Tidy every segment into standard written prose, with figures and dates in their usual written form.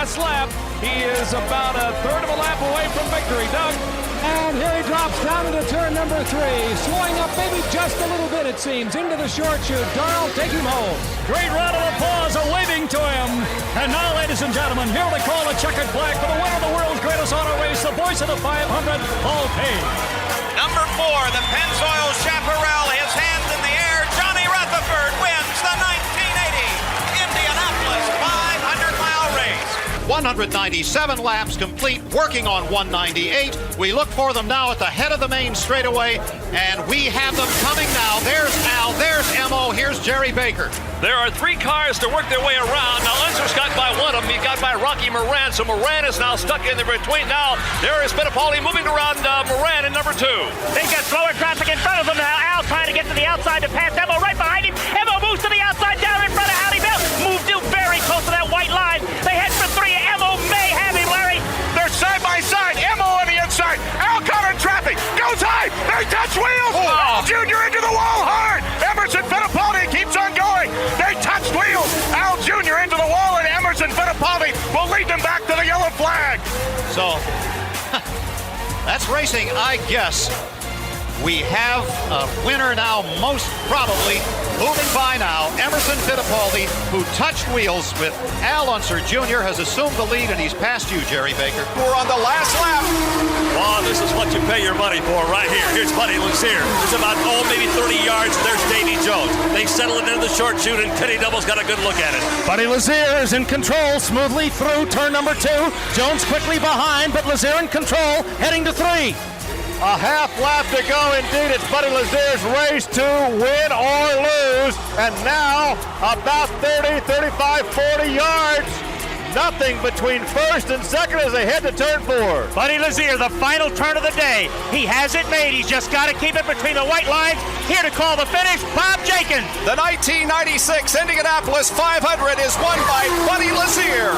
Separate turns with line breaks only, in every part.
last lap. He is about a third of a lap away from victory. Doug.
And here he drops down into turn number 3, slowing up maybe just a little bit, it seems, into the short chute. Darrell, take him home.
Great round of applause waving to him. And now, ladies and gentlemen, here they call a checkered flag for the winner of the world's greatest auto race, the voice of the 500, Paul Page.
Number 4, the Pennzoil Chaparral, his hands in the air. Johnny Rutherford wins the 1980 Indianapolis 500-mile race. 197 laps complete, working on 198. We look for them now at the head of the main straightaway, and we have them coming now. There's Al, there's Mo, here's Jerry Baker.
There are 3 cars to work their way around. Now, Unser's got by one of them. He got by Rocky Moran, so Moran is now stuck in the between. Now, there is Fittipaldi moving around Moran in number 2.
They got slower traffic in front of them now. Al trying to get to the outside to pass Emo right behind him. Emo moves to the outside down in front of Howdy Bell. Moved to very close to that white line. They head for 3. Emo may have him, Larry.
They're side by side. Mo on the inside. Al caught in traffic. Goes high. They touch wheels. Al Jr. into the wall hard. Emerson Fittipaldi keeps on going. They touched wheels. Al Jr. into the wall, and Emerson Fittipaldi will lead them back to the yellow flag. So, that's racing, I guess. We have a winner now, most probably, moving by now. Emerson Fittipaldi, who touched wheels with Al Unser Jr., has assumed the lead, and he's passed you, Jerry Baker. We're on the last lap.
Oh, this is what you pay your money for right here. Here's Buddy Lazier. It's about, maybe 30 yards. There's Davy Jones. They settle it into the short chute, and Teddy Double's got a good look at it.
Buddy Lazier is in control, smoothly through turn number 2. Jones quickly behind, but Lazier in control, heading to 3.
A half lap to go indeed. It's Buddy Lazier's race to win or lose. And now about 30, 35, 40 yards. Nothing between first and second as they head to turn 4.
Buddy Lazier, the final turn of the day. He has it made. He's just got to keep it between the white lines. Here to call the finish, Bob Jenkins.
The 1996 Indianapolis 500 is won by Buddy Lazier.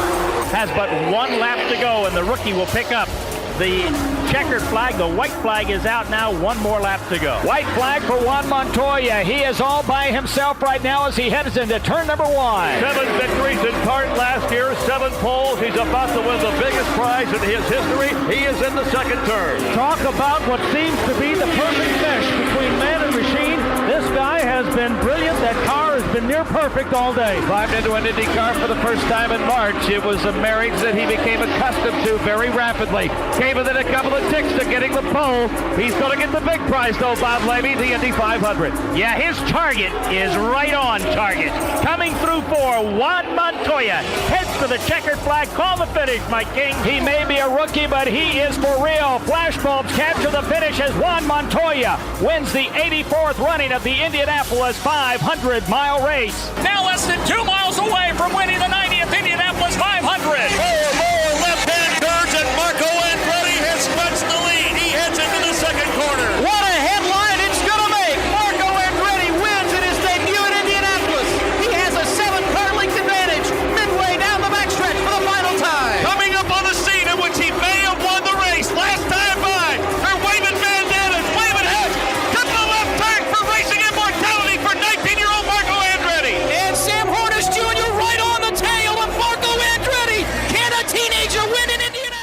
Has but 1 lap to go, and the rookie will pick up the checkered flag. The white flag is out now. 1 more lap to go.
White flag for Juan Montoya. He is all by himself right now as he heads into turn number 1.
7 victories in kart last year, 7 poles. He's about to win the biggest prize in his history. He is in the second turn.
Talk about what seems to be the perfect mesh between man and machine. This guy has been brilliant. That car has been near perfect all day.
Climbed into an IndyCar for the first time in March. It was a marriage that he became accustomed to very rapidly. Came within a couple of ticks to getting the pole. He's going to get the big prize, though, Bob Levy, the Indy 500.
Yeah, his target is right on target. Coming through for Juan Montoya. Heads for the checkered flag. Call the finish, Mike King.
He may be a rookie, but he is for real. Flashbulbs capture the finish as Juan Montoya wins the 84th running of the Indianapolis 500-mile race.
Now less than 2 miles away from winning the 90th Indianapolis 500.
More left-hand turns, and Marco Andretti has punched the lead. He heads into the second corner.
What a headline it's going to make. Marco Andretti wins in his debut in Indianapolis. He has a 7-car length advantage midway down the backstretch for the final time.
Coming up on the scene in which he may have won the race last time by. They're waving bandanas, waving hats. Cut the left turn for racing immortality for 19-year-old Marco Andretti.
And Sam Hornish Jr. right on the tail of Marco Andretti. Can a teenager win in Indianapolis?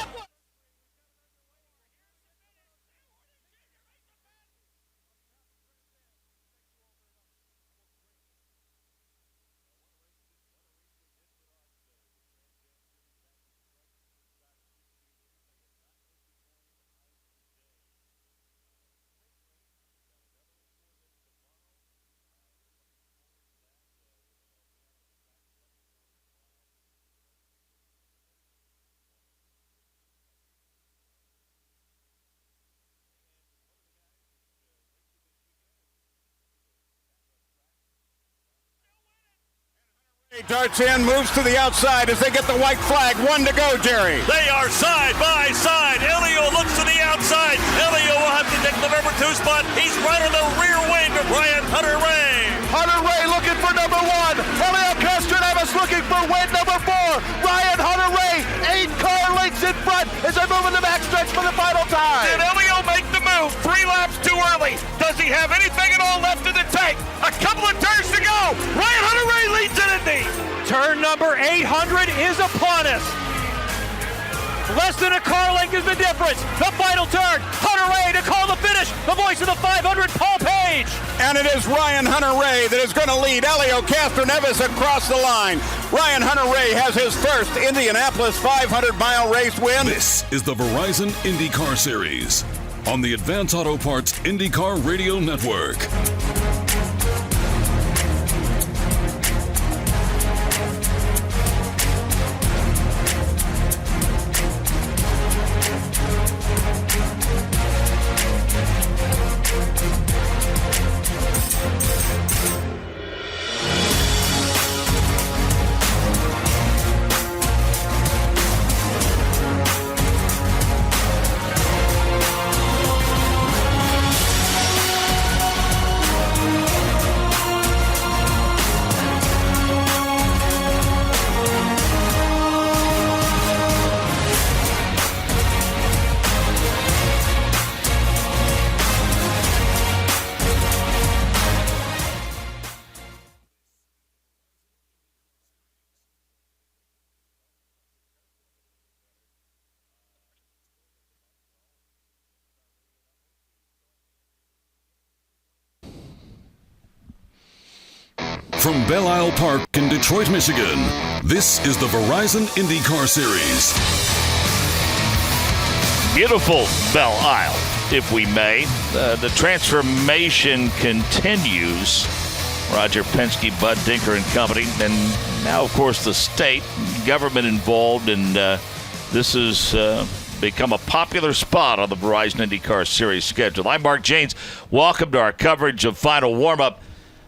Darts in, moves to the outside as they get the white flag. 1 to go, Jerry.
They are side by side. Elio looks to the outside. Elio will have to take the number 2 spot. He's right on the rear wing of Brian Hunter Ray.
Hunter Ray looking for number 1. Elio Castroneves looking for win number 4. Ryan Hunter Ray, 8 car lengths in front as they move in the backstretch for the final time.
Did Elio make the move 3 laps too early? Does he have anything at all left in the tank? A couple of turns to go. Ryan Hunter Ray leads in Indy.
Turn number 800 is upon us. Less than a car length is the difference. The final turn. Hunter Ray to call the finish. The voice of the 500, Paul Page.
And it is Ryan Hunter-Ray that is going to lead Elio Castroneves across the line. Ryan Hunter-Ray has his first Indianapolis 500-mile race win.
This is the Verizon IndyCar Series on the Advance Auto Parts IndyCar Radio Network. From Belle Isle Park in Detroit, Michigan, this is the Verizon IndyCar Series.
Beautiful Belle Isle, if we may. The transformation continues. Roger Penske, Bud Dinker and company, and now, of course, the state government involved, and this has become a popular spot on the Verizon IndyCar Series schedule. I'm Mark Janes. Welcome to our coverage of final warm-up.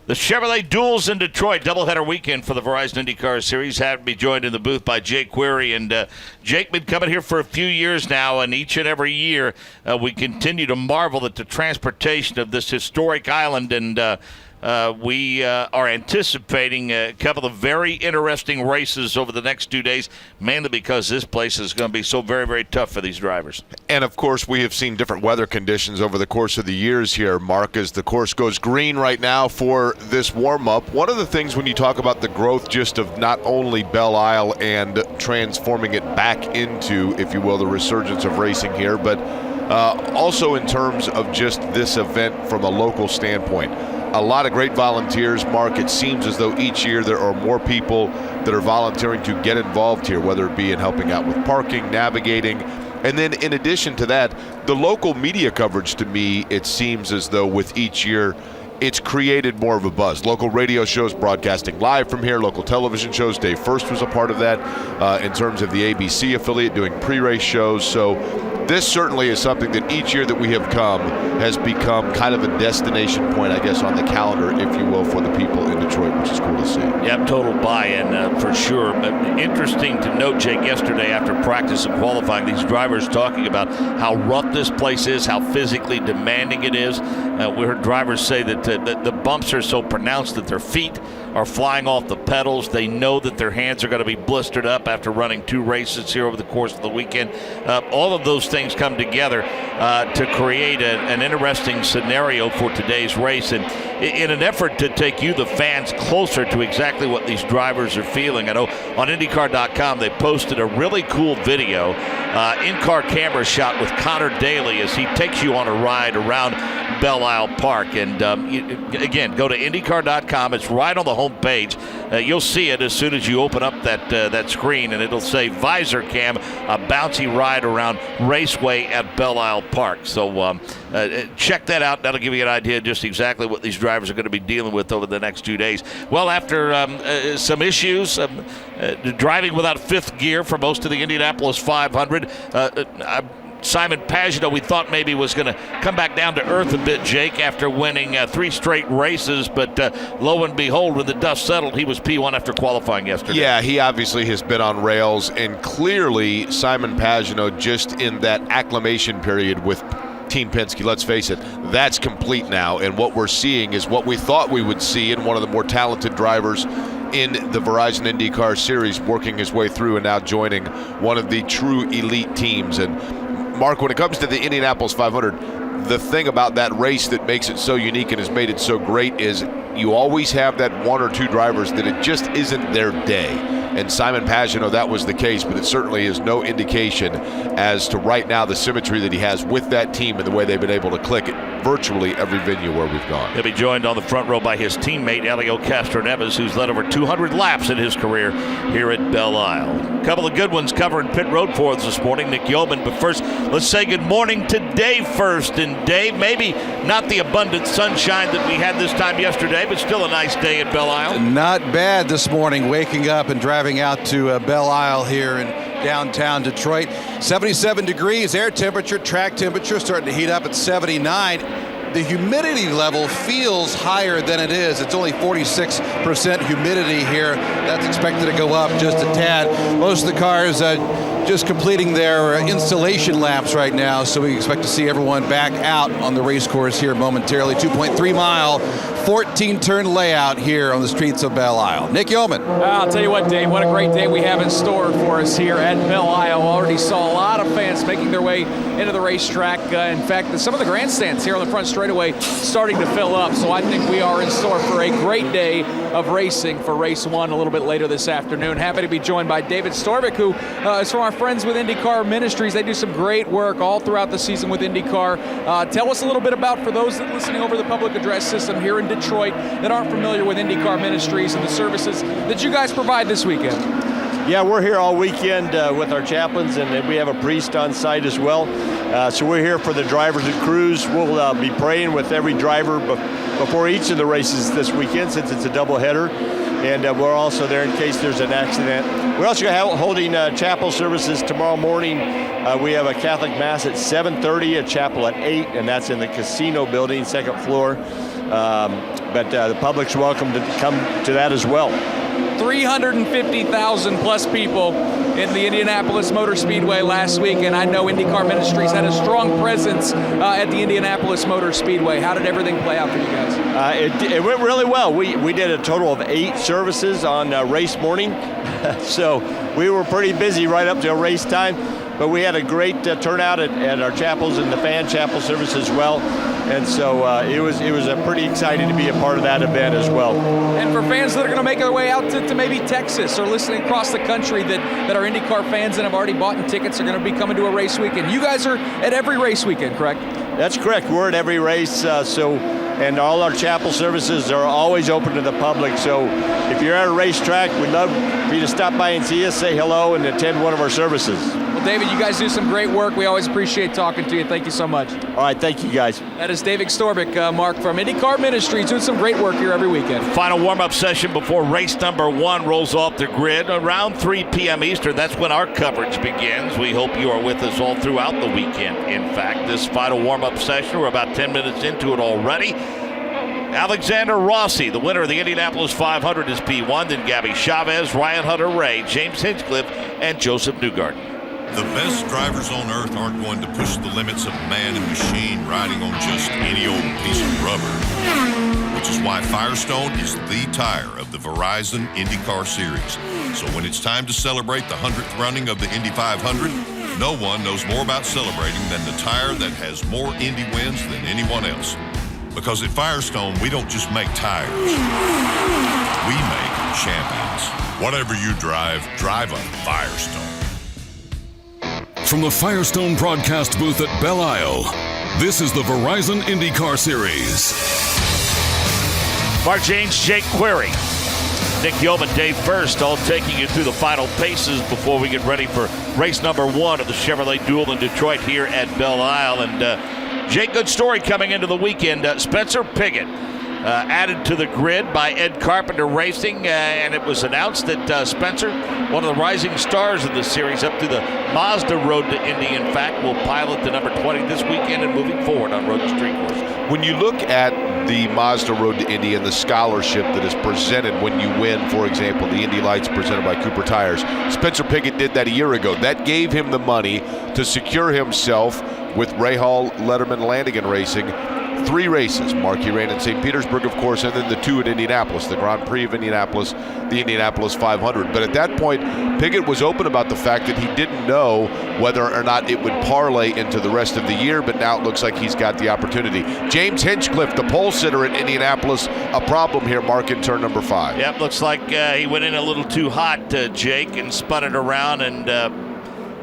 The Chevrolet Duels in Detroit, doubleheader weekend for the Verizon IndyCar Series. Had to be joined in the booth by Jake Query. And Jake, been coming here for a few years now, and each and every year we continue to marvel at the transportation of this historic island. And we are anticipating a couple of very interesting races over the next 2 days, mainly because this place is going to be so very, very tough for these drivers.
And, of course, we have seen different weather conditions over the course of the years here, Mark, as the course goes green right now for this warm-up. One of the things when you talk about the growth just of not only Belle Isle and transforming it back into, if you will, the resurgence of racing here, but also in terms of just this event from a local standpoint. A lot of great volunteers, Mark. It seems as though each year there are more people that are volunteering to get involved here, whether it be in helping out with parking, navigating. And then in addition to that, the local media coverage, to me, it seems as though with each year, it's created more of a buzz. Local radio shows broadcasting live from here, local television shows. Dave First was a part of that in terms of the ABC affiliate doing pre-race shows. So this certainly is something that each year that we have come has become kind of a destination point, I guess, on the calendar, if you will, for the people in Detroit, which is cool to see.
Yep, total buy-in for sure. But interesting to note, Jake, yesterday after practice and qualifying, these drivers talking about how rough this place is, how physically demanding it is. We heard drivers say that the bumps are so pronounced that their feet are flying off the pedals. They know that their hands are going to be blistered up after running 2 races here over the course of the weekend. All of those things come together to create an interesting scenario for today's race, and in an effort to take you, the fans, closer to exactly what these drivers are feeling. I know on IndyCar.com they posted a really cool video, in-car camera shot with Connor Daly as he takes you on a ride around Belle Isle Park. And again, go to IndyCar.com. It's right on the home page. You'll see it as soon as you open up that screen, and it'll say Visor Cam, a bouncy ride around Raceway at Belle Isle Park. So check that out. That'll give you an idea just exactly what these drivers are going to be dealing with over the next 2 days. Well, after some issues, driving without fifth gear for most of the Indianapolis 500, Simon Pagenaud, we thought maybe was going to come back down to earth a bit, Jake, after winning 3 straight races. But lo and behold, when the dust settled, he was P1 after qualifying yesterday.
Yeah, he obviously has been on rails. And clearly, Simon Pagenaud, just in that acclimation period with Team Penske, let's face it, that's complete now. And what we're seeing is what we thought we would see in one of the more talented drivers in the Verizon IndyCar Series, working his way through and now joining one of the true elite teams. And Mark, when it comes to the Indianapolis 500, the thing about that race that makes it so unique and has made it so great is you always have that 1 or 2 drivers that it just isn't their day.
and Simon Pagenaud, that was the case, but it certainly is no indication as to right now the symmetry that he has with that team and the way they've been able to click at virtually every venue where we've gone.
He'll be joined on the front row by his teammate Elio Castroneves, who's led over 200 laps in his career here at Belle Isle. A couple of good ones covering pit road for us this morning, Nick Yeoman. But first, let's say good morning to Dave first. And Dave, maybe not the abundant sunshine that we had this time yesterday, but still a nice day at Belle Isle.
Not bad this morning, waking up and driving out to Belle Isle here in downtown Detroit. 77 degrees, air temperature, track temperature starting to heat up at 79. The humidity level feels higher than it is. It's only 46% humidity here. That's expected to go up just a tad. Most of the cars just completing their installation laps right now, so we expect to see everyone back out on the race course here momentarily. 2.3 mile, 14-turn layout here on the streets of Belle Isle. Nick Yeoman.
I'll tell you what, Dave, what a great day we have in store for us here at Belle Isle. Already saw a lot of fans making their way into the racetrack. In fact, some of the grandstands here on the front straightaway starting to fill up, so I think we are in store for a great day of racing for race one a little bit later this afternoon. Happy to be joined by David Storvik, who is from our friends with IndyCar Ministries. They do some great work all throughout the season with IndyCar. Tell us a little bit about, for those that are listening over the public address system here in Detroit that aren't familiar with IndyCar Ministries and the services that you guys provide this weekend.
Yeah, we're here all weekend with our chaplains, and we have a priest on site as well. So we're here for the drivers and crews. We'll be praying with every driver before each of the races this weekend, since it's a doubleheader. And we're also there in case there's an accident. We're also holding chapel services tomorrow morning. We have a Catholic Mass at 7:30, a chapel at 8, and that's in the casino building, second floor. But the public's welcome to come to that as well.
350,000 plus people in the Indianapolis Motor Speedway last week, and I know IndyCar Ministries had a strong presence at the Indianapolis Motor Speedway. How did everything play out for you guys?
It went really well. We did a total of 8 services on race morning, so we were pretty busy right up till race time. But we had a great turnout at our chapels and the fan chapel service as well. And so it was pretty exciting to be a part of that event as well.
And for fans that are going to make their way out to maybe Texas or listening across the country that are IndyCar fans and have already bought tickets, are going to be coming to a race weekend. You guys are at every race weekend, correct?
That's correct. We're at every race. And all our chapel services are always open to the public. So if you're at a racetrack, we'd love for you to stop by and see us, say hello, and attend one of our services.
Well, David, you guys do some great work. We always appreciate talking to you. Thank you so much.
All right, thank you, guys.
That is David Storvik, Mark, from IndyCar Ministries, doing some great work here every weekend.
Final warm-up session before race number 1 rolls off the grid around 3 p.m. Eastern. That's when our coverage begins. We hope you are with us all throughout the weekend. In fact, this final warm-up session, we're about 10 minutes into it already. Alexander Rossi, the winner of the Indianapolis 500, is P1. Then Gabby Chavez, Ryan Hunter-Reay, James Hinchcliffe, and Joseph Newgarden.
The best drivers on earth aren't going to push the limits of man and machine riding on just any old piece of rubber. Which is why Firestone is the tire of the Verizon IndyCar Series. So when it's time to celebrate the 100th running of the Indy 500, no one knows more about celebrating than the tire that has more Indy wins than anyone else. Because at Firestone, we don't just make tires. We make champions. Whatever you drive, drive a Firestone.
From the Firestone broadcast booth at Belle Isle, this is the Verizon IndyCar Series.
Mark James, Jake Query, Nick Yeoman, Dave First, all taking you through the final paces before we get ready for race number 1 of the Chevrolet Duel in Detroit here at Belle Isle. And Jake, good story coming into the weekend. Spencer Pigot added to the grid by Ed Carpenter Racing, and it was announced that Spencer, one of the rising stars of the series up to the Mazda Road to Indy, in fact, will pilot the number 20 this weekend and moving forward on road to street courses.
When you look at the Mazda Road to Indy and the scholarship that is presented when you win, for example, the Indy Lights presented by Cooper Tires, Spencer Pigot did that a year ago. That gave him the money to secure himself with Rahal Letterman Landigan Racing 3 races. Mark, he ran in St. Petersburg, of course, and then the 2 at Indianapolis, the Grand Prix of Indianapolis, the Indianapolis 500. But at that point, Piggott was open about the fact that he didn't know whether or not it would parlay into the rest of the year, but now it looks like he's got the opportunity. James Hinchcliffe, the pole sitter at Indianapolis, a problem here, Mark, in turn number 5.
Yep, looks like he went in a little too hot, Jake, and spun it around and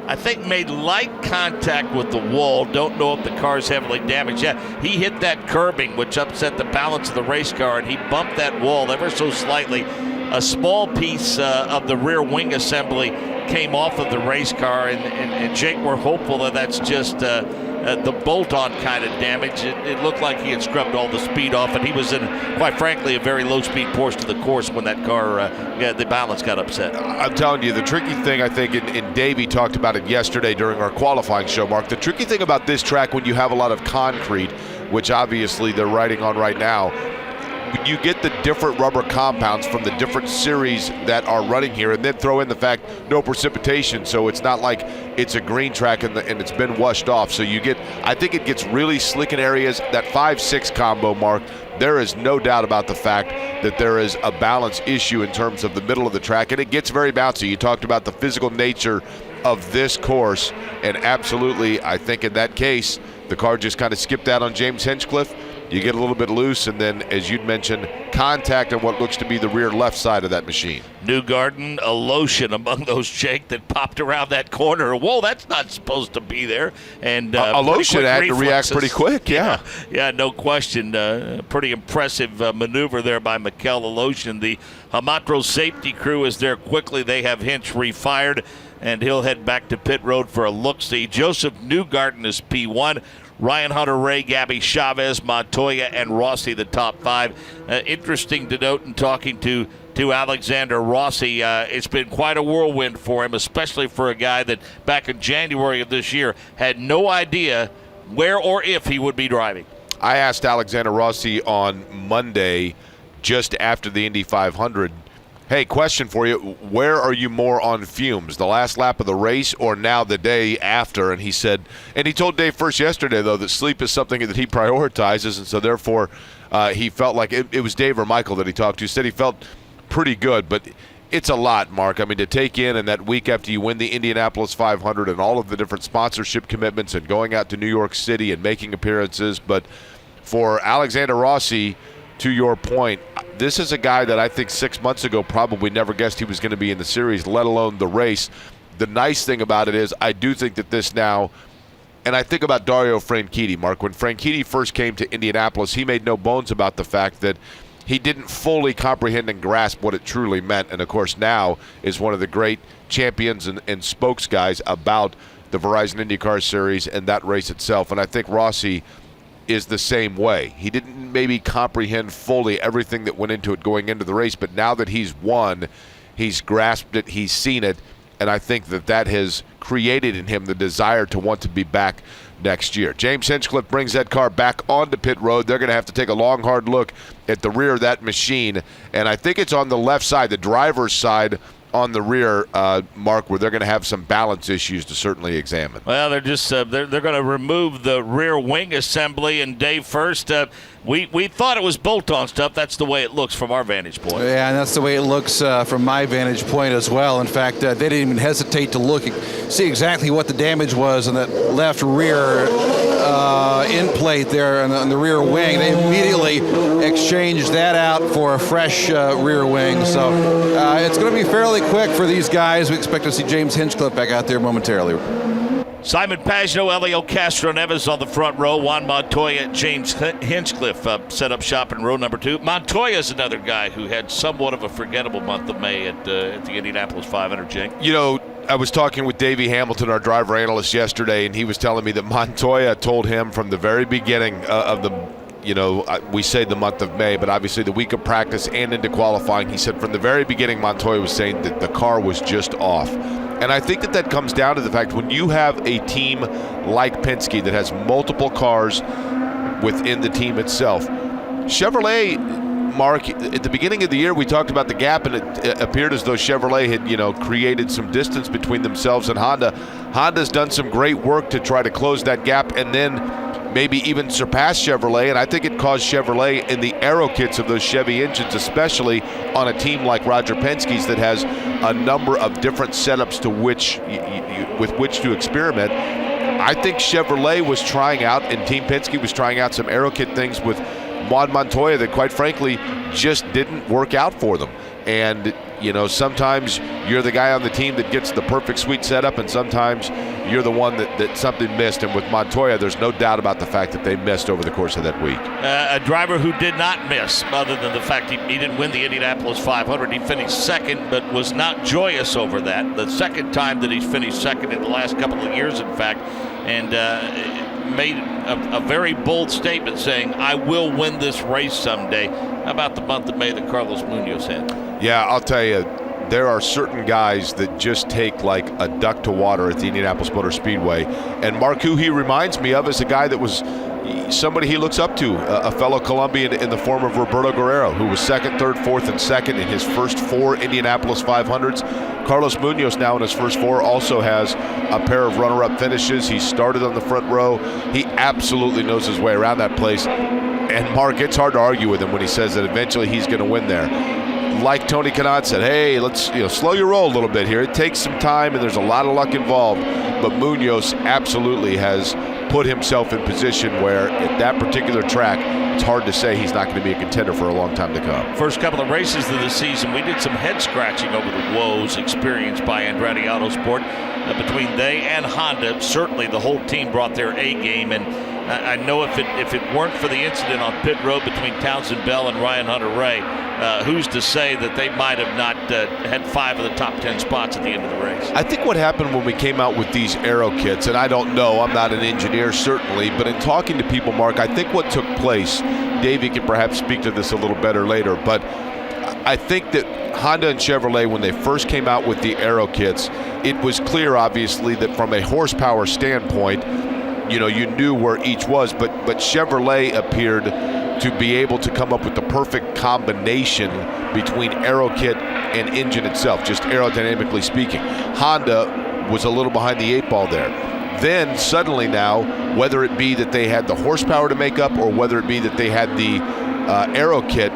I think made light contact with the wall. Don't know if the car's heavily damaged yet. He hit that curbing, which upset the balance of the race car, and he bumped that wall ever so slightly. A small piece of the rear wing assembly came off of the race car, and Jake, we're hopeful that that's just the bolt-on kind of damage. It looked like he had scrubbed all the speed off, and he was in, quite frankly, a very low-speed portion of the course when that car, the balance got upset.
I'm telling you, the tricky thing, I think, and Davey talked about it yesterday during our qualifying show, Mark, the tricky thing about this track when you have a lot of concrete, which obviously they're riding on right now, when you get the different rubber compounds from the different series that are running here, and then throw in the fact no precipitation, so it's not like it's a green track and it's been washed off. So you get, I think it gets really slick in areas. That 5-6 combo, Mark, there is no doubt about the fact that there is a balance issue in terms of the middle of the track, and it gets very bouncy. You talked about the physical nature of this course, and absolutely, I think in that case, the car just kind of skipped out on James Hinchcliffe. You get a little bit loose, and then, as you'd mentioned, contact on what looks to be the rear left side of that machine.
Newgarden, a lotion among those, Jake, that popped around that corner. Whoa, that's not supposed to be there. And
a lotion had to react pretty quick, yeah.
Yeah, no question. Pretty impressive maneuver there by Mikel Aloshin. The Hamatro safety crew is there quickly. They have Hinch refired, and he'll head back to pit road for a look-see. Joseph Newgarden is P1. Ryan Hunter-Reay, Gabby Chavez, Montoya, and Rossi, the top 5. Interesting to note in talking to Alexander Rossi, it's been quite a whirlwind for him, especially for a guy that back in January of this year had no idea where or if he would be driving.
I asked Alexander Rossi on Monday, just after the Indy 500, hey, question for you. Where are you more on fumes, the last lap of the race or now the day after? And he said, and he told Dave First yesterday, though, that sleep is something that he prioritizes, and so therefore he felt like it was Dave or Michael that he talked to, said he felt pretty good, but it's a lot, Mark. I mean, to take in and that week after you win the Indianapolis 500 and all of the different sponsorship commitments and going out to New York City and making appearances, but for Alexander Rossi, to your point, this is a guy that I think 6 months ago probably never guessed he was going to be in the series, let alone the race. The nice thing about it is I do think that this now, and I think about Dario Franchitti, Mark. When Franchitti first came to Indianapolis, he made no bones about the fact that he didn't fully comprehend and grasp what it truly meant. And, of course, now is one of the great champions and spokes guys about the Verizon IndyCar Series and that race itself. And I think Rossi is the same way. He didn't maybe comprehend fully everything that went into it going into the race, but now that he's won, he's grasped it, he's seen it, and I think that has created in him the desire to want to be back next year. James Hinchcliffe brings that car back onto pit road. They're going to have to take a long, hard look at the rear of that machine, and I think it's on the left side, the driver's side, on the rear, Mark, where they're going to have some balance issues to certainly examine.
Well, they're just they're going to remove the rear wing assembly. And Dave First, we thought it was bolt-on stuff. That's the way it looks from our vantage point.
Yeah, and that's the way it looks from my vantage point as well. In fact, they didn't even hesitate to look, see exactly what the damage was on that left rear end plate there on the rear wing. They immediately exchanged that out for a fresh rear wing. So it's going to be fairly quick for these guys. We expect to see James Hinchcliffe back out there momentarily.
Simon Pagenaud, Elio Castro-Neves on the front row. Juan Montoya, James Hinchcliffe set up shop in row number 2. Montoya's another guy who had somewhat of a forgettable month of May at the Indianapolis 500, Jake.
You know, I was talking with Davey Hamilton, our driver analyst, yesterday, and he was telling me that Montoya told him from the very beginning of the, we say the month of May, but obviously the week of practice and into qualifying, he said from the very beginning Montoya was saying that the car was just off. And I think that comes down to the fact when you have a team like Penske that has multiple cars within the team itself, Chevrolet, Mark, at the beginning of the year we talked about the gap, and it appeared as though Chevrolet had created some distance between themselves and Honda. Honda's done some great work to try to close that gap, and then maybe even surpass Chevrolet, and I think it caused Chevrolet in the aero kits of those Chevy engines, especially on a team like Roger Penske's that has a number of different setups to which with which to experiment. I think Chevrolet was trying out, and Team Penske was trying out some aero kit things with Juan Montoya that, quite frankly, just didn't work out for them. And sometimes you're the guy on the team that gets the perfect sweet setup, and sometimes you're the one that something missed. And with Montoya, there's no doubt about the fact that they missed over the course of that week.
A driver who did not miss, other than the fact he didn't win the Indianapolis 500. He finished second, but was not joyous over that. The second time that he's finished second in the last couple of years, in fact, and made a very bold statement saying, I will win this race someday. How about the month of May that Carlos Munoz had?
Yeah, I'll tell you, there are certain guys that just take like a duck to water at the Indianapolis Motor Speedway. And Mark, who he reminds me of, is a guy that was somebody he looks up to, a fellow Colombian in the form of Roberto Guerrero, who was second, third, fourth, and second in his first 4 Indianapolis 500s. Carlos Munoz now in his first 4 also has a pair of runner-up finishes. He started on the front row. He absolutely knows his way around that place. And Mark, it's hard to argue with him when he says that eventually he's going to win there. Like Tony Kanaan said, hey, let's slow your roll a little bit here. It takes some time, and there's a lot of luck involved. But Munoz absolutely has put himself in position where at that particular track, it's hard to say he's not going to be a contender for a long time to come.
First couple of races of the season, we did some head scratching over the woes experienced by Andretti Autosport. Between they and Honda, certainly the whole team brought their A game, and I know if it weren't for the incident on pit road between Townsend Bell and Ryan Hunter-Reay, who's to say that they might have not had 5 of the top 10 spots at the end of the race?
I think what happened when we came out with these aero kits, and I don't know, I'm not an engineer certainly, but in talking to people, Mark, I think what took place, Davey can perhaps speak to this a little better later, but I think that Honda and Chevrolet, when they first came out with the aero kits, it was clear, obviously, that from a horsepower standpoint, you knew where each was, but Chevrolet appeared to be able to come up with the perfect combination between aero kit and engine itself, just aerodynamically speaking. Honda was a little behind the 8 ball there. Then suddenly now, whether it be that they had the horsepower to make up or whether it be that they had the aero kit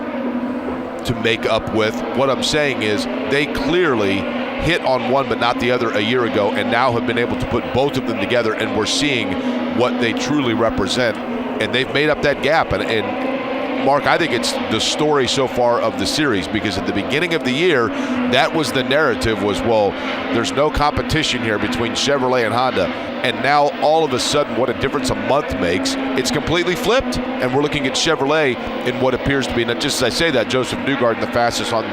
to make up with, what I'm saying is they clearly hit on one but not the other a year ago, and now have been able to put both of them together, and we're seeing what they truly represent, and they've made up that gap. And Mark, I think it's the story so far of the series, because at the beginning of the year, that was the narrative was, well, there's no competition here between Chevrolet and Honda. And now all of a sudden, what a difference a month makes. It's completely flipped, and we're looking at Chevrolet in what appears to be, not just as I say that, Joseph Newgarden the fastest on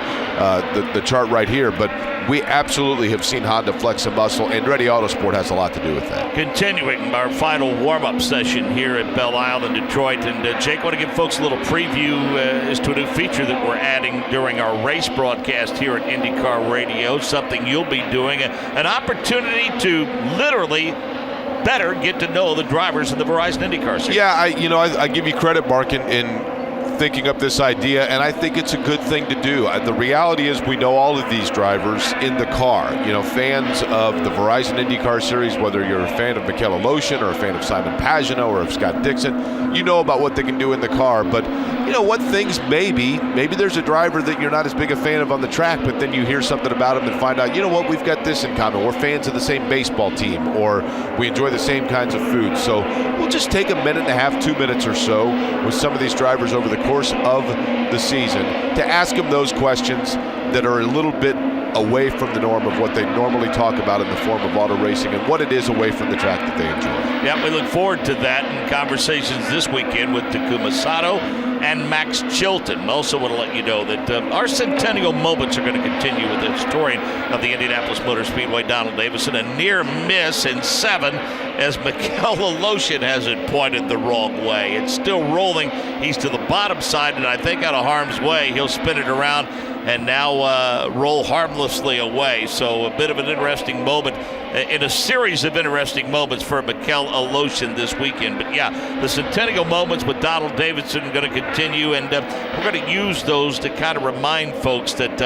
the chart right here, but we absolutely have seen Honda flex a muscle, and Andretti Autosport has a lot to do with that.
Continuing our final warm-up session here at Belle Isle in Detroit, and Jake, want to give folks a little preview as to a new feature that we're adding during our race broadcast here at IndyCar Radio, something you'll be doing, an opportunity to literally better get to know the drivers in the Verizon IndyCar series.
Yeah, I give you credit, Mark, in thinking up this idea, and I think it's a good thing to do. The reality is we know all of these drivers in the car. Fans of the Verizon IndyCar series, whether you're a fan of Mikel Aloshin or a fan of Simon Pagenaud or of Scott Dixon, you know about what they can do in the car. But what things maybe there's a driver that you're not as big a fan of on the track, but then you hear something about him and find out, we've got this in common. We're fans of the same baseball team, or we enjoy the same kinds of food. So we'll just take a minute and a half, 2 minutes or so with some of these drivers over the course of the season to ask them those questions that are a little bit away from the norm of what they normally talk about in the form of auto racing and what it is away from the track that they enjoy.
Yeah, we look forward to that in conversations this weekend with Takuma Sato and Max Chilton. Also want to let you know that our centennial moments are going to continue with the historian of the Indianapolis Motor Speedway, Donald Davison, a near miss in 7 as Mikel Aloshin has it pointed the wrong way. It's still rolling. He's to the bottom side, and I think out of harm's way. He'll spin it around and now roll harmlessly away. So a bit of an interesting moment in a series of interesting moments for Mikel Aloshin this weekend. But yeah, the centennial moments with Donald Davidson are going to continue, and we're going to use those to kind of remind folks that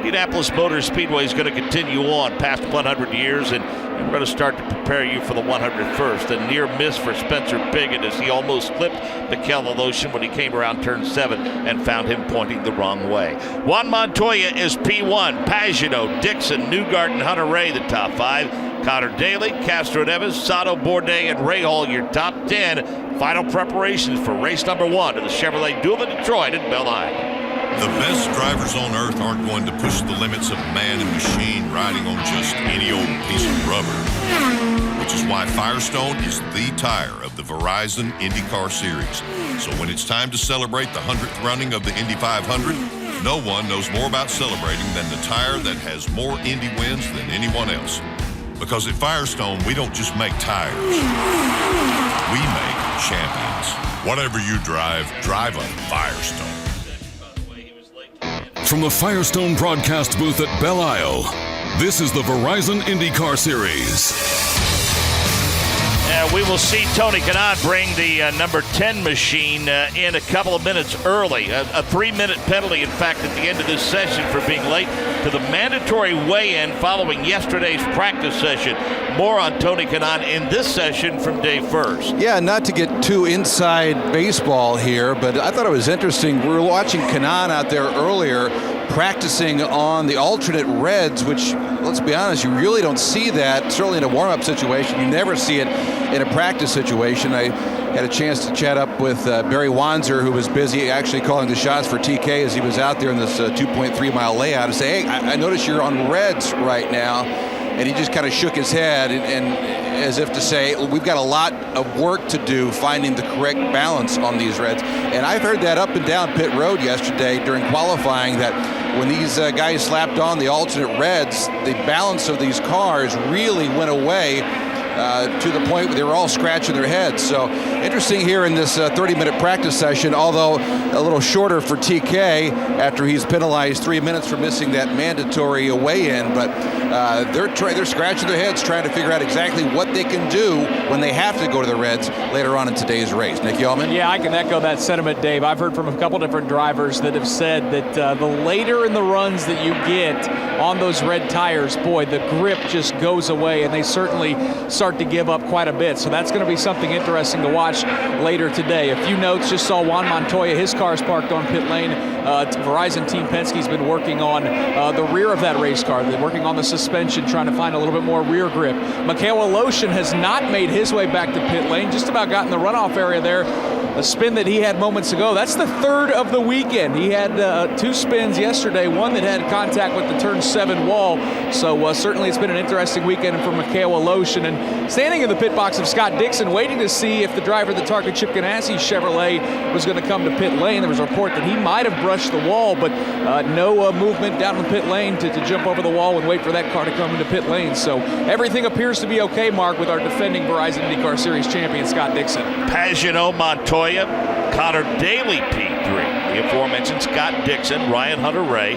Indianapolis Motor Speedway is going to continue on past 100 years, and we're going to start to prepare you for the 101st. A near miss for Spencer Pigot as he almost clipped Mikel Aloshin when he came around turn 7 and found him pointing the wrong way. Juan Montoya is P1. Pagano, Dixon, Newgarden, Hunter Ray, the top 5. Connor Daly, Castro Neves, Sato, Bourdais, and Ray Hall, your top 10. Final preparations for race number 1 to the Chevrolet Duel in Detroit at Belle Isle.
The best drivers on earth aren't going to push the limits of man and machine riding on just any old piece of rubber. Which is why Firestone is the tire of the Verizon IndyCar Series. So when it's time to celebrate the 100th running of the Indy 500, no one knows more about celebrating than the tire that has more Indy wins than anyone else. Because at Firestone, we don't just make tires. We make champions. Whatever you drive a Firestone.
From the Firestone broadcast booth at Belle Isle, this is the Verizon IndyCar Series.
We will see Tony Kanaan bring the number 10 machine in a couple of minutes early. A 3-minute penalty, in fact, at the end of this session for being late to the mandatory weigh-in following yesterday's practice session. More on Tony Kanaan in this session from Dave First.
Yeah, not to get too inside baseball here, but I thought it was interesting. We were watching Kanaan out there earlier practicing on the alternate reds, which, let's be honest, you really don't see that, certainly in a warm-up situation. You never see it in a practice situation. I had a chance to chat up with Barry Wanzer, who was busy actually calling the shots for TK as he was out there in this 2.3-mile layout, and say, hey, I notice you're on reds right now. And he just kind of shook his head and as if to say, we've got a lot of work to do finding the correct balance on these reds. And I've heard that up and down pit road yesterday during qualifying, that when these guys slapped on the alternate reds, the balance of these cars really went away to the point where they were all scratching their heads. So interesting here in this 30-minute practice session, although a little shorter for TK after he's penalized 3 minutes for missing that mandatory weigh-in. But they're scratching their heads trying to figure out exactly what they can do when they have to go to the reds later on in today's race. Nick Yeoman?
Yeah, I can echo that sentiment, Dave. I've heard from a couple different drivers that have said that the later in the runs that you get on those red tires, boy, the grip just goes away, and they certainly start to give up quite a bit. So that's going to be something interesting to watch later today. A few notes, just saw Juan Montoya, his car's parked on pit lane. Verizon Team Penske's been working on the rear of that race car. They're working on the suspension, trying to find a little bit more rear grip. Mikel Aloshin has not made his way back to pit lane, just about got in the runoff area there. A spin that he had moments ago. That's the third of the weekend. He had 2 spins yesterday, one that had contact with the turn 7 wall. So certainly it's been an interesting weekend for Mikel Aloshin. And standing in the pit box of Scott Dixon, waiting to see if the driver of the Tarka Chip Ganassi Chevrolet was going to come to pit lane. There was a report that he might have brushed the wall, but no movement down in the pit lane to jump over the wall and wait for that car to come into pit lane. So everything appears to be okay, Mark, with our defending Verizon IndyCar Series champion, Scott Dixon.
Pagano, Montoya, Connor Daly, P3. The aforementioned Scott Dixon, Ryan Hunter-Ray,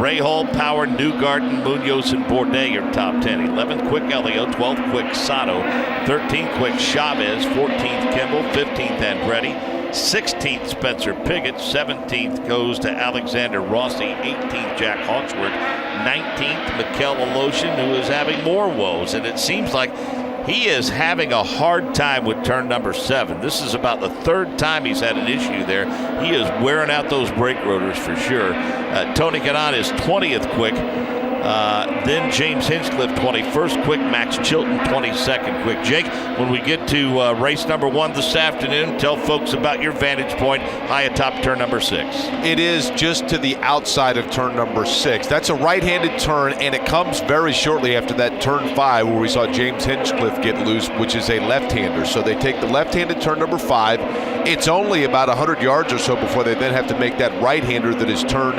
Ray Hall, Power, Newgarden, Munoz, and Bourdais, your top 10. 11th quick Elio, 12th quick Sato, 13th quick Chavez, 14th Kimball, 15th Andretti, 16th Spencer Pigot, 17th goes to Alexander Rossi, 18th Jack Hawksworth, 19th Mikel Aloshin, who is having more woes, and it seems like he is having a hard time with turn number 7. This is about the 3rd time he's had an issue there. He is wearing out those brake rotors for sure. Tony Kanaan is 20th quick. Then James Hinchcliffe, 21st quick. Max Chilton, 22nd quick. Jake, when we get to race number 1 this afternoon, tell folks about your vantage point high atop turn number 6.
It is just to the outside of turn number 6. That's a right-handed turn, and it comes very shortly after that turn 5 where we saw James Hinchcliffe get loose, which is a left-hander. So they take the left-handed turn number 5. It's only about 100 yards or so before they then have to make that right-hander that is turn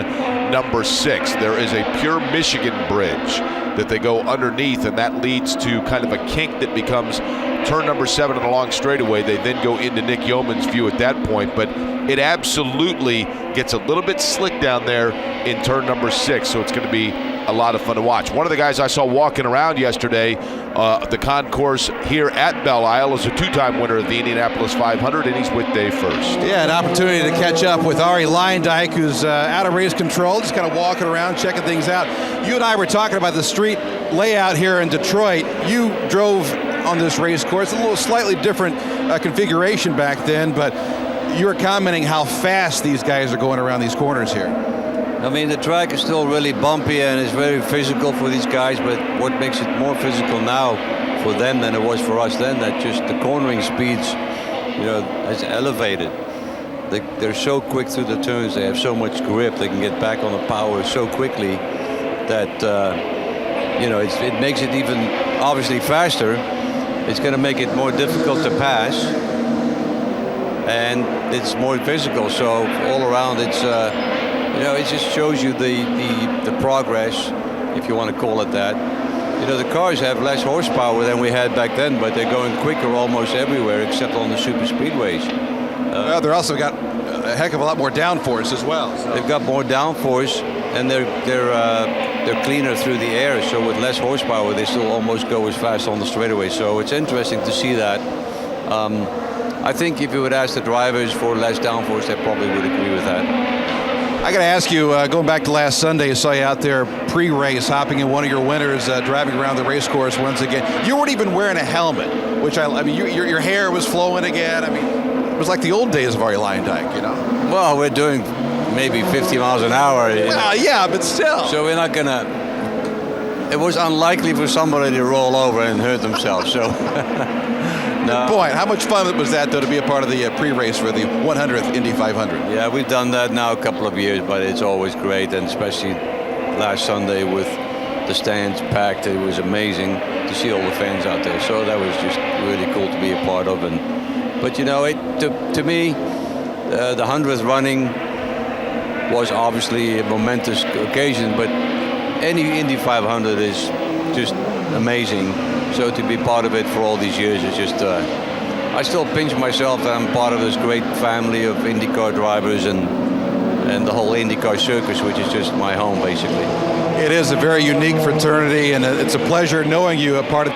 number 6. There is a pure Michigan bridge that they go underneath, and that leads to kind of a kink that becomes turn number 7 on a long straightaway. They then go into Nick Yeoman's view at that point, but it absolutely gets a little bit slick down there in turn number 6, so it's going to be a lot of fun to watch. One of the guys I saw walking around yesterday, the concourse here at Belle Isle, is a two-time winner of the Indianapolis 500, and he's with Dave First.
Yeah, an opportunity to catch up with Arie Luyendyk, who's out of race control, just kind of walking around, checking things out. You and I were talking about the street layout here in Detroit. You drove on this race course, a little slightly different configuration back then, but you were commenting how fast these guys are going around these corners here.
I mean, the track is still really bumpy and it's very physical for these guys, but what makes it more physical now for them than it was for us then, that just the cornering speeds, has elevated. They're so quick through the turns, they have so much grip, they can get back on the power so quickly that, it makes it even obviously faster. It's going to make it more difficult to pass, and it's more physical. So all around, it's it just shows you the progress, if you want to call it that. The cars have less horsepower than we had back then, but they're going quicker almost everywhere except on the super speedways.
They're also got a heck of a lot more downforce as well. So.
They've got more downforce, and they're cleaner through the air. So with less horsepower, they still almost go as fast on the straightaway. So it's interesting to see that. I think if you would ask the drivers for less downforce, they probably would agree with that.
I got to ask you, going back to last Sunday, I saw you out there pre-race, hopping in one of your winners, driving around the race course once again. You weren't even wearing a helmet, which I mean, your hair was flowing again. I mean, it was like the old days of Arie Luyendyk,
Well, we're doing maybe 50 miles an hour.
Well, yeah, but still.
So we're not gonna. It was unlikely for somebody to roll over and hurt themselves. So. No.
Good point. How much fun was that, though, to be a part of the pre-race for the 100th Indy 500?
Yeah, we've done that now a couple of years, but it's always great, and especially last Sunday with the stands packed, it was amazing to see all the fans out there. So that was just really cool to be a part of. But to me, the 100th running was obviously a momentous occasion, but any Indy 500 is just amazing. So to be part of it for all these years is just, I still pinch myself that I'm part of this great family of IndyCar drivers and the whole IndyCar circus, which is just my home, basically.
It is a very unique fraternity, and it's a pleasure knowing you a part of.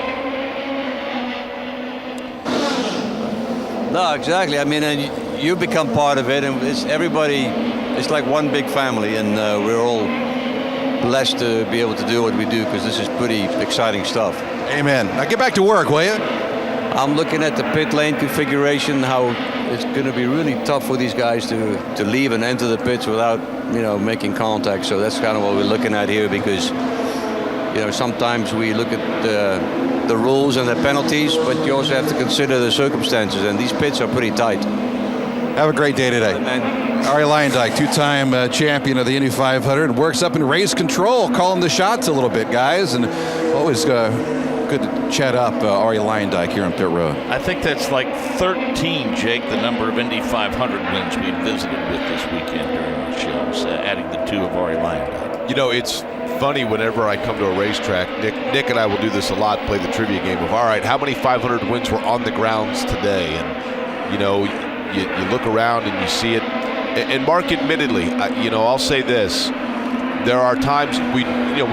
No, exactly. I mean, and you become part of it, and it's like one big family, and we're all blessed to be able to do what we do, because this is pretty exciting stuff.
Amen. Now get back to work, will you?
I'm looking at the pit lane configuration, how it's going to be really tough for these guys to leave and enter the pits without, making contact. So that's kind of what we're looking at here, because, sometimes we look at the rules and the penalties, but you also have to consider the circumstances, and these pits are pretty tight.
Have a great day today. Arie Luyendyk, two-time champion of the Indy 500, works up in race control, calling the shots a little bit, guys, and always good to chat up Arie Luyendyk here on pit road.
I think that's like 13, Jake, the number of Indy 500 wins we visited with this weekend during our shows, adding the two of Arie Luyendyk.
It's funny whenever I come to a racetrack, Nick and I will do this a lot, play the trivia game of, all right, how many 500 wins were on the grounds today? And, you look around and you see it. And Mark, admittedly, I'll say this. There are times we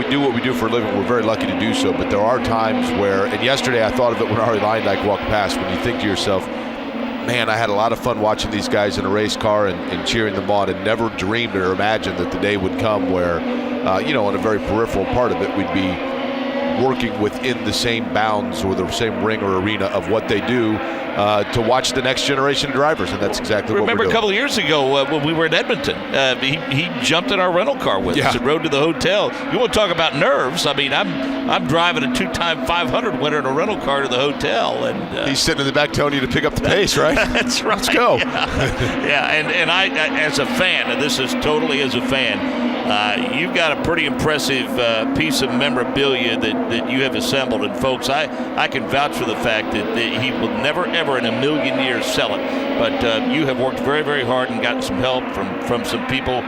do what we do for a living. We're very lucky to do so. But there are times where, and yesterday I thought of it when Arie Luyendyk walked past, when you think to yourself, man, I had a lot of fun watching these guys in a race car and cheering them on, and never dreamed or imagined that the day would come where, on a very peripheral part of it, we'd be working within the same bounds or the same ring or arena of what they do to watch the next generation of drivers, and that's exactly what we're doing.
Remember a couple of years ago when we were in Edmonton, he jumped in our rental car with us and rode to the hotel. You want to talk about nerves? I mean, I'm driving a two-time 500 winner in a rental car to the hotel, and
he's sitting in the back telling you to pick up the pace, right?
That's right.
Let's go.
Yeah, and I, as a fan, and this is totally as a fan, you've got a pretty impressive piece of memorabilia that you have assembled. And folks, I can vouch for the fact that he will never, ever in a million years sell it. But you have worked very, very hard and gotten some help from some people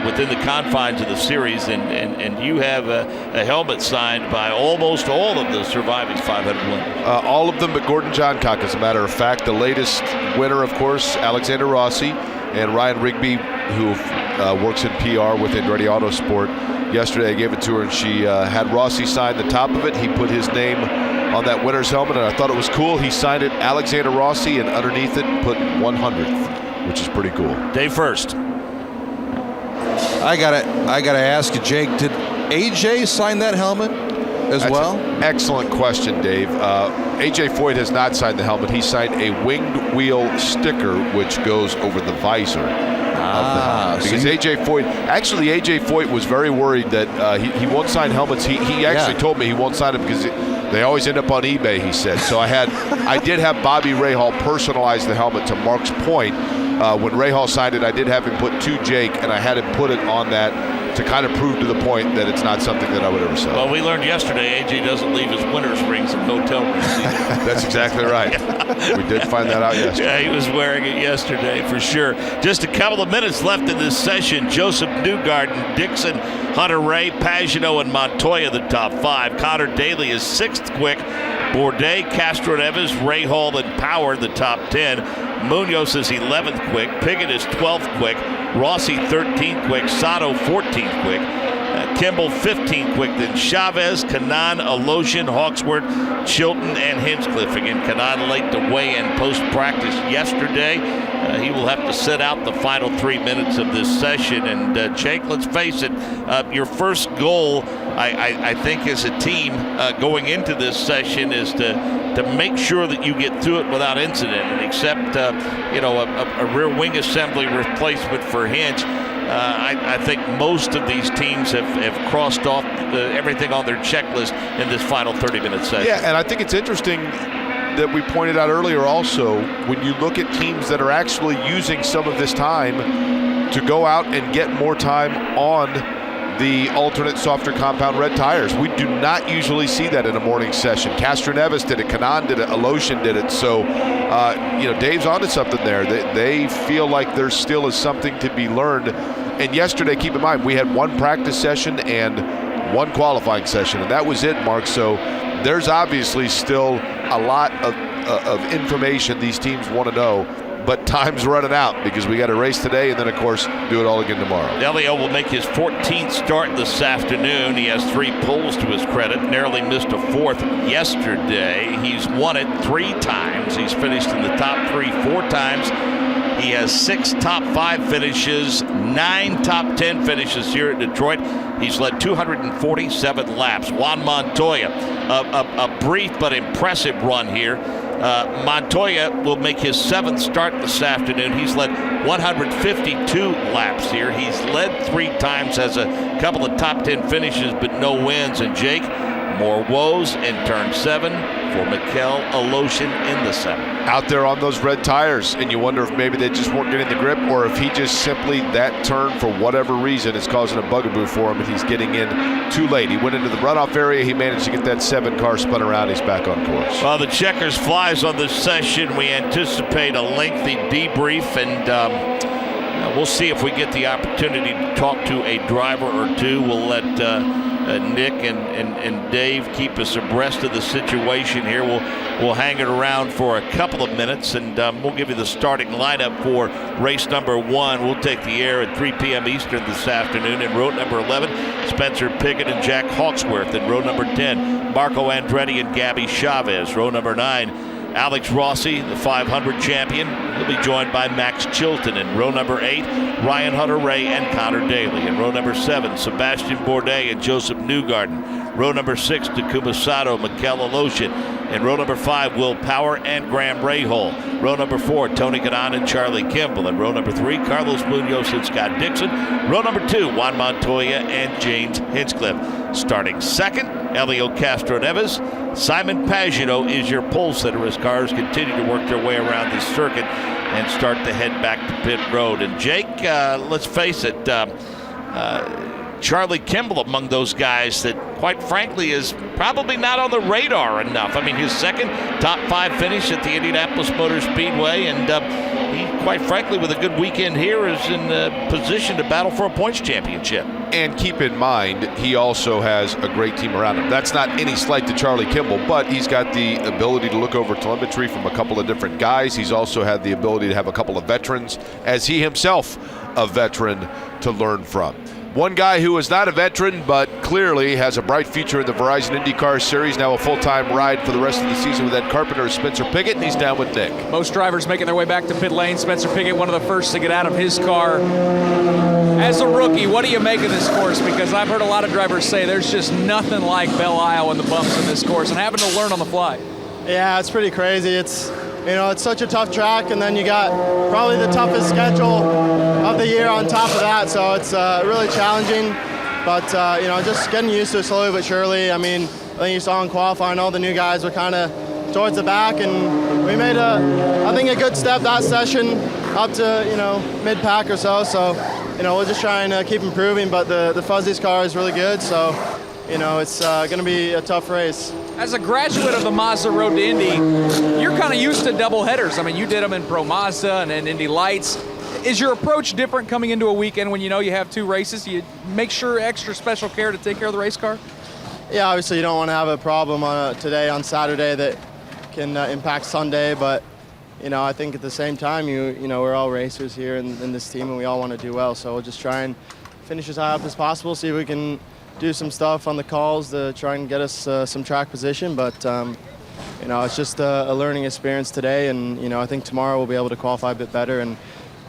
within the confines of the series. And you have a helmet signed by almost all of the surviving 500 winners.
All of them but Gordon Johncock, as a matter of fact. The latest winner, of course, Alexander Rossi, and Ryan Rigby, who works in PR with Andretti Autosport. yesterday. I gave it to her, and she had Rossi sign the top of it. He put his name on that winner's helmet, and I thought it was cool. He signed it Alexander Rossi, and underneath it put 100th, which is pretty cool.
Dave first.
I gotta ask you, Jake, did AJ sign that helmet as well?
An excellent question, Dave. AJ Foyt has not signed the helmet. He signed a winged wheel sticker, which goes over the visor. Because AJ Foyt was very worried that he won't sign helmets. He actually told me he won't sign them because they always end up on eBay, he said. So I did have Bobby Rahal personalize the helmet to Mark's point. When Rahal signed it, I did have him put to Jake, and I had him put it on that to kind of prove to the point that it's not something that I would ever sell.
Well, we learned yesterday AJ doesn't leave his winner's rings in hotel rooms.
That's exactly right. We did find that out yesterday.
Yeah, he was wearing it yesterday for sure. Just a couple of minutes left in this session. Joseph Newgarden, Dixon, Hunter Ray, Pagano, and Montoya the top 5. Connor Daly is 6th quick. Bourdais, Castro Neves, Rahal, and Power the top 10. Munoz is 11th quick. Piggott is 12th quick. Rossi 13th quick. Sato 14th quick. Kimball 15th quick. Then Chavez, Kanaan, Alosian, Hawksworth, Chilton, and Hinchcliffe. Again, Kanaan late to weigh in post-practice yesterday. He will have to sit out the final 3 minutes of this session. And Jake, let's face it, your first goal, I think, as a team going into this session is to make sure that you get through it without incident, and accept a rear wing assembly replacement for Hinch. I think most of these teams have crossed off everything on their checklist in this final 30-minute session.
Yeah, and I think it's interesting that we pointed out earlier also, when you look at teams that are actually using some of this time to go out and get more time on the alternate softer compound red tires. We do not usually see that in a morning session. Castro Neves did it, Kanaan did it, Alosian did it. So, Dave's onto something there. They feel like there still is something to be learned. And yesterday, keep in mind, we had one practice session and one qualifying session, and that was it, Mark. So there's obviously still a lot of information these teams want to know. But time's running out because we got a race today and then, of course, do it all again tomorrow.
Elio will make his 14th start this afternoon. He has 3 poles to his credit. Narrowly missed a 4th yesterday. He's won it 3 times. He's finished in the top 3 4 times. He has 6 top 5 finishes, 9 top 10 finishes here at Detroit. He's led 247 laps. Juan Montoya, a brief but impressive run here. Montoya will make his 7th start this afternoon. He's led 152 laps here. He's led 3 times, has a couple of top 10 finishes, but no wins. And Jake, more woes in turn 7 for Mikel Alosian in the 7th.
Out there on those red tires, and you wonder if maybe they just weren't getting the grip, or if he just simply, that turn for whatever reason is causing a bugaboo for him and he's getting in too late. He went into the runoff area, he managed to get that 7 car spun around, he's back on course.
Well, the checkers flies on this session. We anticipate a lengthy debrief, and we'll see if we get the opportunity to talk to a driver or two. We'll let Nick and Dave keep us abreast of the situation here. We'll hang it around for a couple of minutes, and we'll give you the starting lineup for race number 1. We'll take the air at 3 p.m. Eastern this afternoon. In row number 11, Spencer Piggott and Jack Hawksworth. In row number 10, Marco Andretti and Gabby Chavez. Row number 9, Alex Rossi, the 500 champion. He'll be joined by Max Chilton. In row number 8, Ryan Hunter-Reay and Connor Daly. In row number 7, Sebastian Bourdais and Joseph Newgarden. Row number 6, Takuma Sato, Mikel Alosian. In row number 5, Will Power and Graham Rahal. Row number 4, Tony Kanaan and Charlie Kimball. In row number 3, Carlos Munoz and Scott Dixon. Row number 2, Juan Montoya and James Hinchcliffe. Starting 2nd, Elio Castro Neves. Simon Pagano is your pole sitter as cars continue to work their way around this circuit and start to head back to pit road. And Jake, let's face it, Charlie Kimball among those guys that, quite frankly, is probably not on the radar enough. I mean, his 2nd top 5 finish at the Indianapolis Motor Speedway, and he, quite frankly, with a good weekend here, is in position to battle for a points championship.
And keep in mind, he also has a great team around him. That's not any slight to Charlie Kimball, but he's got the ability to look over telemetry from a couple of different guys. He's also had the ability to have a couple of veterans, as he himself a veteran, to learn from. One guy who is not a veteran, but clearly has a bright future in the Verizon IndyCar Series, now a full-time ride for the rest of the season with Ed Carpenter, Spencer Pigot, and he's down with Nick.
Most drivers making their way back to pit lane. Spencer Pigot, one of the first to get out of his car. As a rookie, what do you make of this course? Because I've heard a lot of drivers say there's just nothing like Belle Isle and the bumps in this course, and having to learn on the fly.
Yeah, it's pretty crazy. It's such a tough track, and then you got probably the toughest schedule of the year on top of that, so it's really challenging. But, just getting used to it slowly but surely. I mean, I think you saw in qualifying, all the new guys were kind of towards the back, and we made I think a good step that session up to, mid-pack or so. So, we'll just try and keep improving, but the Fuzzy's car is really good, so, it's going to be a tough race.
As a graduate of the Mazda Road to Indy, you're kind of used to double headers. I mean, you did them in Pro Mazda and in Indy Lights. Is your approach different coming into a weekend when you know you have two races? You make sure extra special care to take care of the race car?
Yeah, obviously you don't want to have a problem today on Saturday that can impact Sunday, but I think at the same time, we're all racers here in this team, and we all want to do well. So we'll just try and finish as high up as possible, see if we can do some stuff on the calls to try and get us some track position, but it's just a learning experience today, and I think tomorrow we'll be able to qualify a bit better and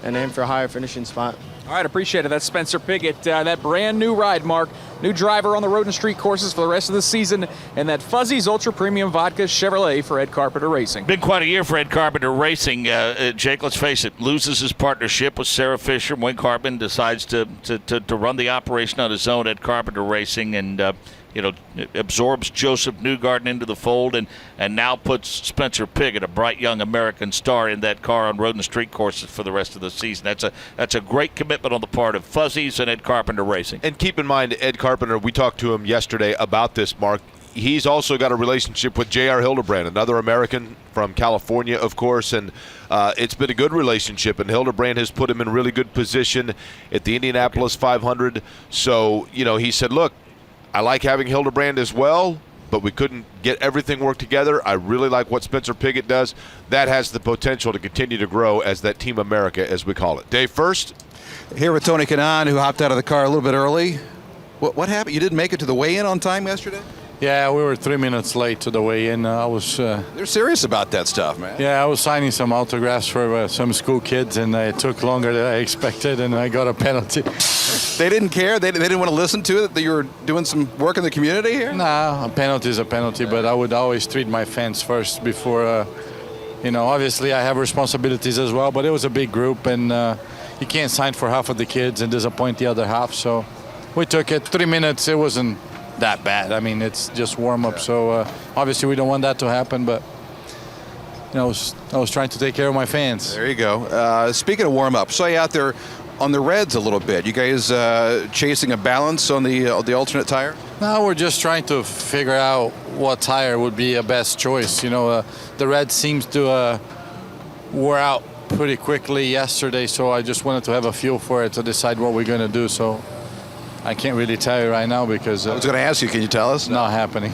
aim for a higher finishing spot.
All right, appreciate it. That's Spencer Pigot. That brand new ride, Mark. New driver on the road and street courses for the rest of the season, and that Fuzzy's Ultra Premium Vodka Chevrolet for Ed Carpenter Racing.
Been quite a year for Ed Carpenter Racing. Jake, let's face it, loses his partnership with Sarah Fisher. Wayne Carpenter decides to run the operation on his own at Carpenter Racing, and absorbs Joseph Newgarden into the fold, and now puts Spencer Pigot, a bright young American star, in that car on road and street courses for the rest of the season. That's a great commitment on the part of Fuzzies and Ed Carpenter Racing.
And keep in mind, Ed Carpenter, we talked to him yesterday about this, Mark. He's also got a relationship with J.R. Hildebrand, another American from California, of course, and it's been a good relationship, and Hildebrand has put him in really good position at the Indianapolis 500. So, he said, look, I like having Hildebrand as well, but we couldn't get everything worked together. I really like what Spencer Pigot does. That has the potential to continue to grow as that Team America, as we call it. Dave first.
Here with Tony Kanaan, who hopped out of the car a little bit early. What happened? You didn't make it to the weigh-in on time yesterday?
Yeah, we were 3 minutes late to the weigh-in.
They're serious about that stuff, man.
Yeah, I was signing some autographs for some school kids, and it took longer than I expected, and I got a penalty.
They didn't care? They didn't want to listen to it, that you were doing some work in the community here?
Nah, a penalty is a penalty, but I would always treat my fans first before, obviously I have responsibilities as well, but it was a big group, and you can't sign for half of the kids and disappoint the other half, so we took it. 3 minutes, it wasn't that bad. I mean, it's just warm-up, so obviously we don't want that to happen, but I was trying to take care of my fans.
There you go. Speaking of warm-up, saw you out there on the reds a little bit. You guys chasing a balance on the alternate tire?
No, we're just trying to figure out what tire would be a best choice. The red seems to wear out pretty quickly yesterday, so I just wanted to have a feel for it to decide what we're going to do. So I can't really tell you right now because
I was going to ask you, can you tell us?
Not happening.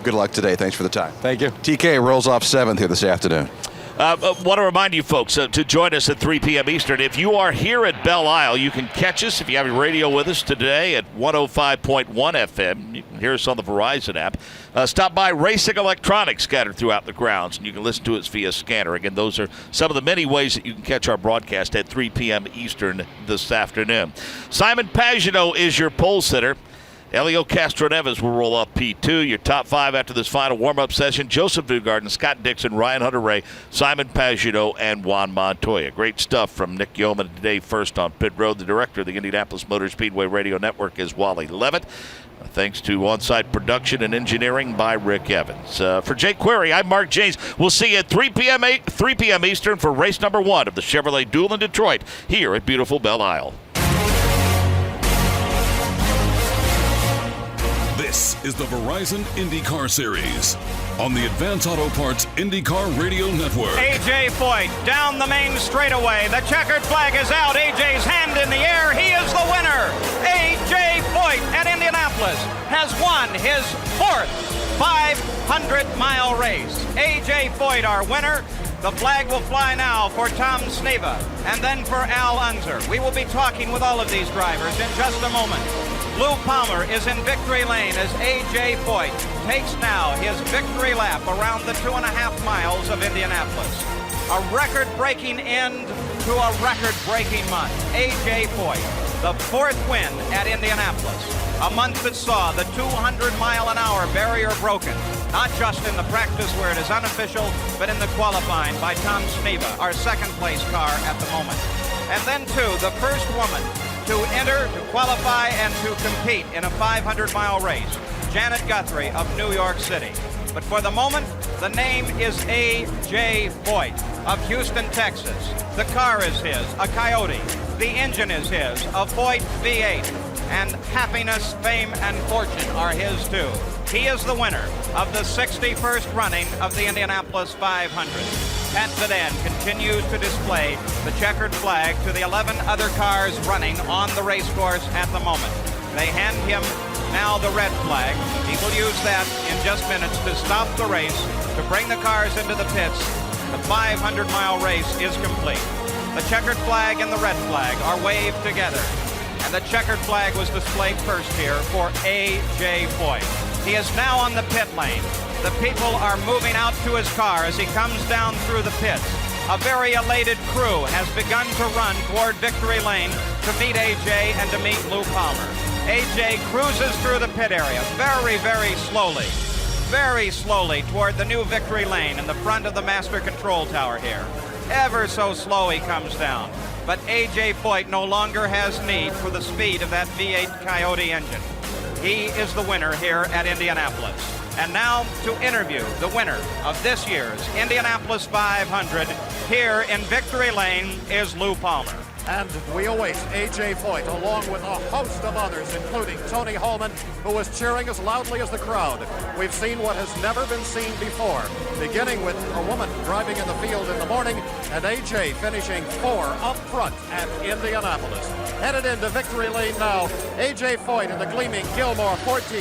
Good luck today. Thanks for the time.
Thank you.
TK rolls off 7th here this afternoon.
Want to remind you folks to join us at 3 p.m. Eastern. If you are here at Belle Isle, you can catch us if you have your radio with us today at 105.1 FM. You can hear us on the Verizon app. Stop by Racing Electronics scattered throughout the grounds, and you can listen to us via scanner. Again, those are some of the many ways that you can catch our broadcast at 3 p.m. Eastern this afternoon. Simon Pagenaud is your pole sitter. Elio Castroneves will roll up P2. Your top 5 after this final warm-up session: Joseph Newgarden, Scott Dixon, Ryan Hunter-Reay, Simon Pagenaud, and Juan Montoya. Great stuff from Nick Yeoman today first on pit road. The director of the Indianapolis Motor Speedway Radio Network is Wally Levitt. Thanks to on-site production and engineering by Rick Evans. For Jake Query, I'm Mark James. We'll see you at 3 p.m. Eastern for race number 1 of the Chevrolet Duel in Detroit here at beautiful Belle Isle.
This is the Verizon IndyCar Series on the Advance Auto Parts IndyCar Radio Network.
A.J. Foyt down the main straightaway. The checkered flag is out. A.J.'s hand in the air. He is the winner. A.J. Foyt at Indianapolis has won his 4th 500-mile race. A.J. Foyt, our winner. The flag will fly now for Tom Sneva and then for Al Unser. We will be talking with all of these drivers in just a moment. Lou Palmer is in victory lane as A.J. Foyt takes now his victory lap around the 2.5 miles of Indianapolis. A record-breaking end to a record-breaking month. A.J. Foyt, the 4th win at Indianapolis. A month that saw the 200-mile-an-hour barrier broken, not just in the practice where it is unofficial, but in the qualifying by Tom Sneva, our second-place car at the moment. And then, too, the first woman to enter, to qualify, and to compete in a 500-mile race, Janet Guthrie of New York City. But for the moment, the name is A.J. Foyt of Houston, Texas. The car is his, a Coyote. The engine is his, a Foyt V8. And happiness, fame, and fortune are his too. He is the winner of the 61st running of the Indianapolis 500. Pat Vidan continues to display the checkered flag to the 11 other cars running on the race course at the moment. They hand him now the red flag. He will use that in just minutes to stop the race, to bring the cars into the pits. The 500-mile race is complete. The checkered flag and the red flag are waved together. And the checkered flag was displayed first here for A.J. Foyt. He is now on the pit lane. The people are moving out to his car as he comes down through the pits. A very elated crew has begun to run toward victory lane to meet A.J. and to meet Lou Palmer. A.J. cruises through the pit area very, very slowly toward the new victory lane in the front of the master control tower here. Ever so slow he comes down. But A.J. Foyt no longer has need for the speed of that V8 Coyote engine. He is the winner here at Indianapolis. And now to interview the winner of this year's Indianapolis 500 here in victory lane is Lou Palmer.
And we await A.J. Foyt along with a host of others, including Tony Holman, who was cheering as loudly as the crowd. We've seen what has never been seen before, beginning with a woman driving in the field in the morning and A.J. finishing 4 up front at Indianapolis. Headed into victory lane now, A.J. Foyt in the gleaming Gilmore 14